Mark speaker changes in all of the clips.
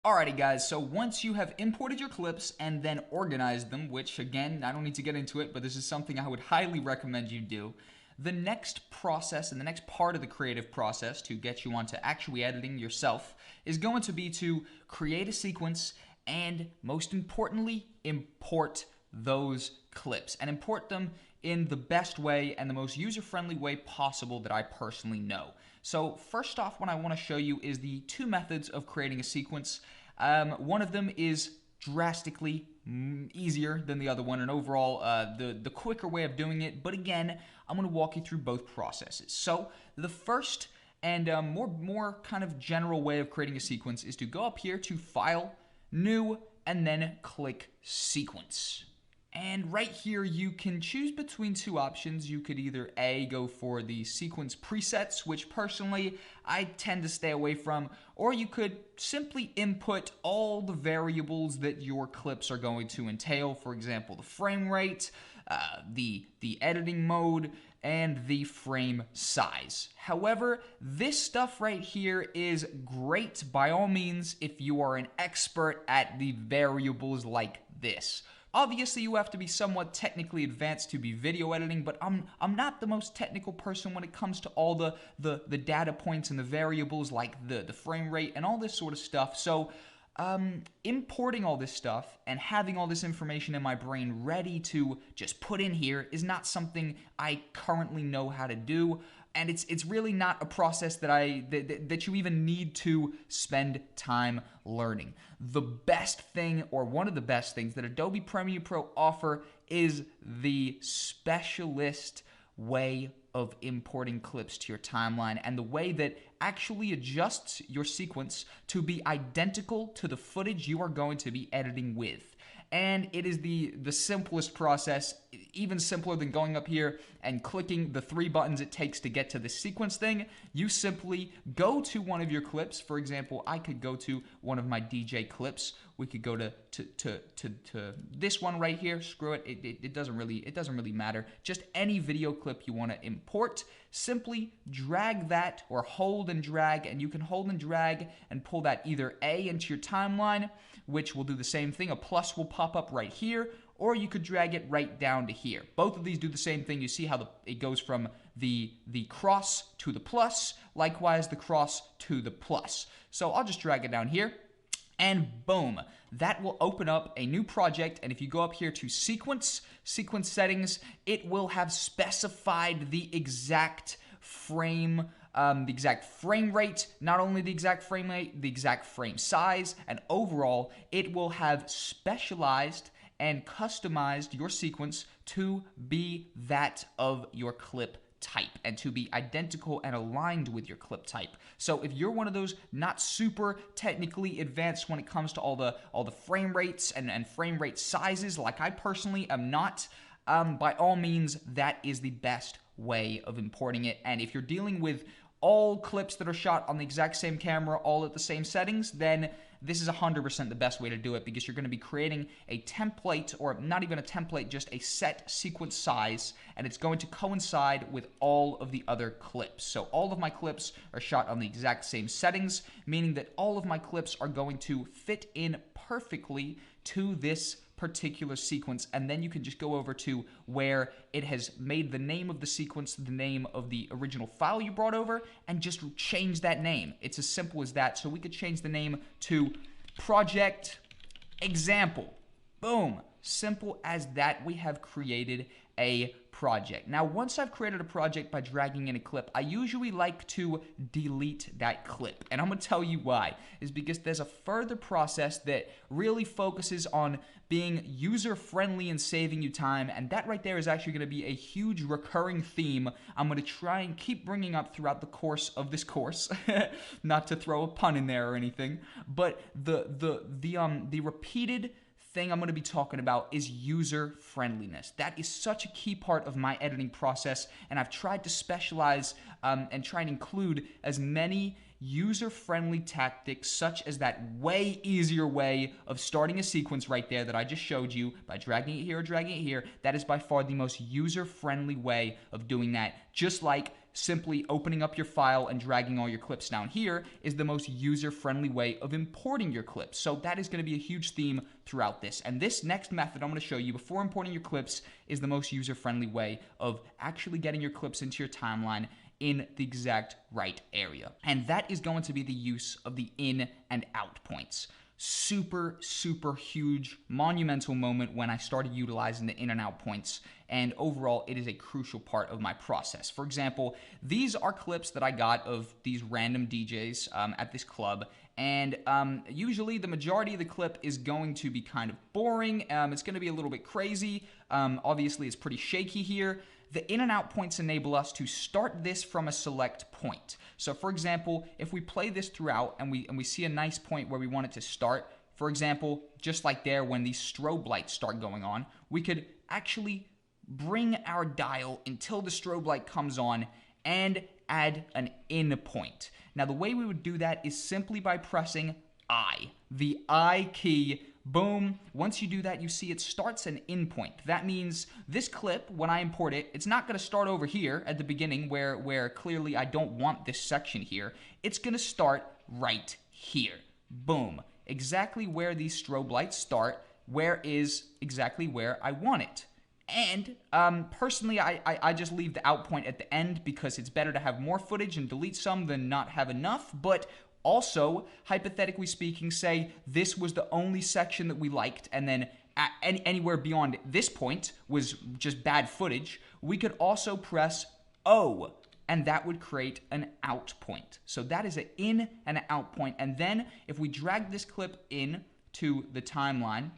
Speaker 1: Alrighty guys, so once you have imported your clips and then organized them, which again, I don't need to get into it, but this is something I would highly recommend you do, the next process and the next part of the creative process to get you onto actually editing yourself is going to be to create a sequence and most importantly, import those clips and import them in the best way and the most user-friendly way possible that I personally know. So first off, what I want to show you is the two methods of creating a sequence. One of them is drastically easier than the other one, and overall the quicker way of doing it. But again, I'm going to walk you through both processes. So the first and more kind of general way of creating a sequence is to go up here to File, New, and then click Sequence. And right here, you can choose between two options. You could either A, go for the sequence presets, which personally I tend to stay away from, or you could simply input all the variables that your clips are going to entail. For example, the frame rate, the editing mode, and the frame size. However, this stuff right here is great by all means if you are an expert at the variables like this. Obviously, you have to be somewhat technically advanced to be video editing, but I'm not the most technical person when it comes to all the data points and the variables like the frame rate and all this sort of stuff. So importing all this stuff and having all this information in my brain ready to just put in here is not something I currently know how to do. And it's really not a process that you even need to spend time learning. The best thing, or one of the best things that Adobe Premiere Pro offer is the specialist way of importing clips to your timeline and the way that actually adjusts your sequence to be identical to the footage you are going to be editing with. And it is the simplest process, even simpler than going up here and clicking the three buttons it takes to get to the sequence thing. You simply go to one of your clips. For example, I could go to one of my DJ clips. We could go to this one right here. Screw it. It doesn't really matter. Just any video clip you want to import. Simply drag that, or hold and drag, and you can hold and drag and pull that either A into your timeline, which will do the same thing. A plus will pop up right here, or you could drag it right down to here. Both of these do the same thing. You see how it goes from the cross to the plus, likewise the cross to the plus. So I'll just drag it down here, and boom, that will open up a new project. And if you go up here to sequence settings, it will have specified the exact frame rate, not only the exact frame rate, the exact frame size, and overall, it will have specialized and customized your sequence to be that of your clip type and to be identical and aligned with your clip type. So if you're one of those not super technically advanced when it comes to all the frame rates and frame rate sizes, like I personally am not, by all means, that is the best way of importing it. And if you're dealing with all clips that are shot on the exact same camera, all at the same settings, then this is 100% the best way to do it, because you're going to be creating a template, or not even a template, just a set sequence size, and it's going to coincide with all of the other clips. So all of my clips are shot on the exact same settings, meaning that all of my clips are going to fit in perfectly to this particular sequence. And then you can just go over to where it has made the name of the sequence the name of the original file you brought over, and just change that name. It's as simple as that. So we could change the name to Project Example. Boom. Simple as that. We have created a project. Now, once I've created a project by dragging in a clip, I usually like to delete that clip. And I'm going to tell you why. Is because there's a further process that really focuses on being user-friendly and saving you time. And that right there is actually going to be a huge recurring theme I'm going to try and keep bringing up throughout the course of this course. Not to throw a pun in there or anything. But the repeated thing I'm going to be talking about is user friendliness. That is such a key part of my editing process, and I've tried to specialize and try and include as many user-friendly tactics, such as that way easier way of starting a sequence right there that I just showed you by dragging it here or dragging it here. That is by far the most user-friendly way of doing that, just like simply opening up your file and dragging all your clips down here is the most user-friendly way of importing your clips. So that is going to be a huge theme throughout this. And this next method I'm going to show you before importing your clips is the most user-friendly way of actually getting your clips into your timeline in the exact right area. And that is going to be the use of the in and out points. Super, super huge, monumental moment when I started utilizing the in and out points, and overall it is a crucial part of my process. For example, these are clips that I got of these random DJs at this club, and usually the majority of the clip is going to be kind of boring. It's going to be a little bit crazy. Obviously it's pretty shaky here. The in and out points enable us to start this from a select point. So for example, if we play this throughout and we see a nice point where we want it to start, for example, just like there when these strobe lights start going on, we could actually bring our dial until the strobe light comes on and add an in point. Now the way we would do that is simply by pressing I, the I key. Boom. Once you do that, you see it starts an in point. That means this clip, when I import it, it's not going to start over here at the beginning where clearly I don't want this section here. It's going to start right here. Boom. Exactly where these strobe lights start, where is exactly where I want it. And personally, I just leave the out point at the end because it's better to have more footage and delete some than not have enough. But also, hypothetically speaking, say this was the only section that we liked, and then anywhere beyond this point was just bad footage, we could also press O, and that would create an out point. So that is an in and an out point. And then if we drag this clip in to the timeline,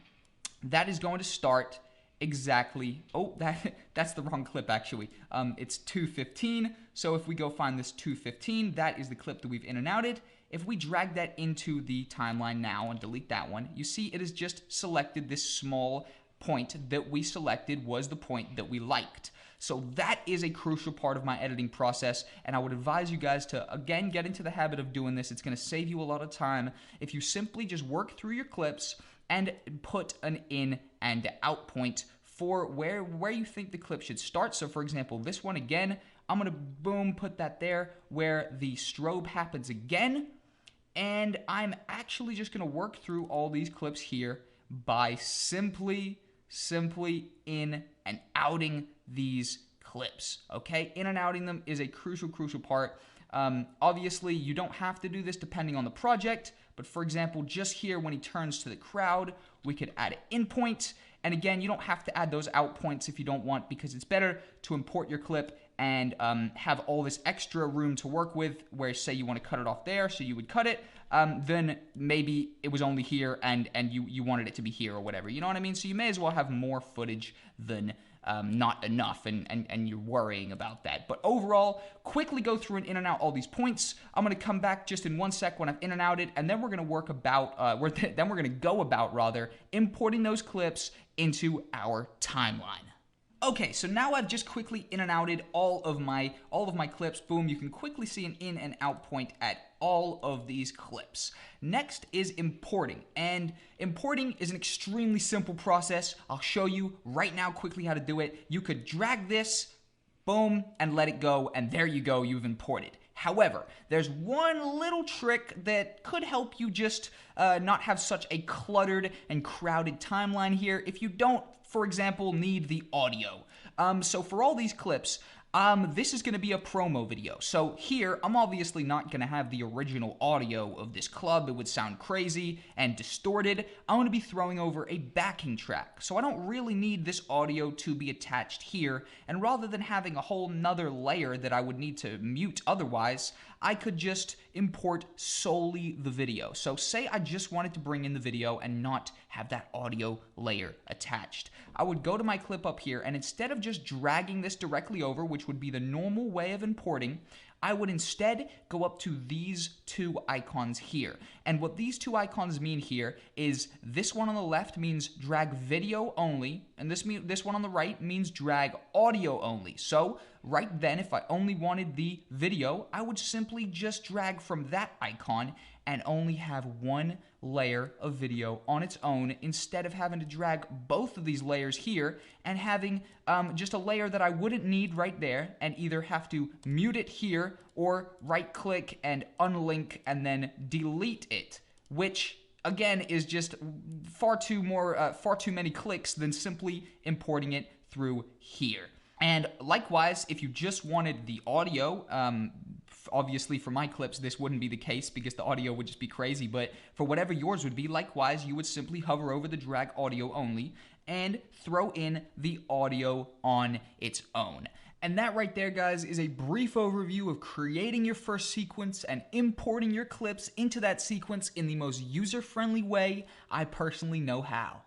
Speaker 1: that is going to start exactly, oh, that's the wrong clip actually. It's 2:15, so if we go find this 2:15, that is the clip that we've in and outed. If we drag that into the timeline now and delete that one, you see it has just selected this small point that we selected was the point that we liked. So that is a crucial part of my editing process, and I would advise you guys to, again, get into the habit of doing this. It's going to save you a lot of time if you simply just work through your clips and put an in and out point for where you think the clip should start. So for example, this one again, I'm going to boom, put that there where the strobe happens again. And I'm actually just going to work through all these clips here by simply in and outing these clips, okay? In and outing them is a crucial part. Obviously, you don't have to do this depending on the project, but for example, just here when he turns to the crowd, we could add an in point. And again, you don't have to add those out points if you don't want, because it's better to import your clip and have all this extra room to work with, where say you want to cut it off there, so you would cut it, then maybe it was only here and you wanted it to be here or whatever, you know what I mean? So you may as well have more footage than not enough, and you're worrying about that. But overall, quickly go through and in and out all these points. I'm going to come back just in 1 sec when I've in and outed, and then we're going to work about, then we're going to go about rather importing those clips into our timeline. Okay, so now I've just quickly in and outed all of my clips. Boom, you can quickly see an in and out point at all of these clips. Next is importing, and importing is an extremely simple process. I'll show you right now quickly how to do it. You could drag this, boom, and let it go, and there you go, you've imported. However, there's one little trick that could help you just not have such a cluttered and crowded timeline here if you don't, for example, need the audio. So for all these clips, this is going to be a promo video. So here, I'm obviously not going to have the original audio of this club. It would sound crazy and distorted. I'm going to be throwing over a backing track. So I don't really need this audio to be attached here. And rather than having a whole nother layer that I would need to mute otherwise, I could just import solely the video. So say I just wanted to bring in the video and not have that audio layer attached. I would go to my clip up here, and instead of just dragging this directly over, which would be the normal way of importing, I would instead go up to these two icons here. And what these two icons mean here is this one on the left means drag video only, and this one on the right means drag audio only. So right then, if I only wanted the video, I would simply just drag from that icon and only have one layer of video on its own instead of having to drag both of these layers here and having just a layer that I wouldn't need right there and either have to mute it here or right click and unlink and then delete it, which again is just far too many clicks than simply importing it through here. And likewise, if you just wanted the audio, obviously for my clips this wouldn't be the case because the audio would just be crazy, but for whatever yours would be, likewise you would simply hover over the drag audio only and throw in the audio on its own. And that right there, guys, is a brief overview of creating your first sequence and importing your clips into that sequence in the most user-friendly way I personally know how.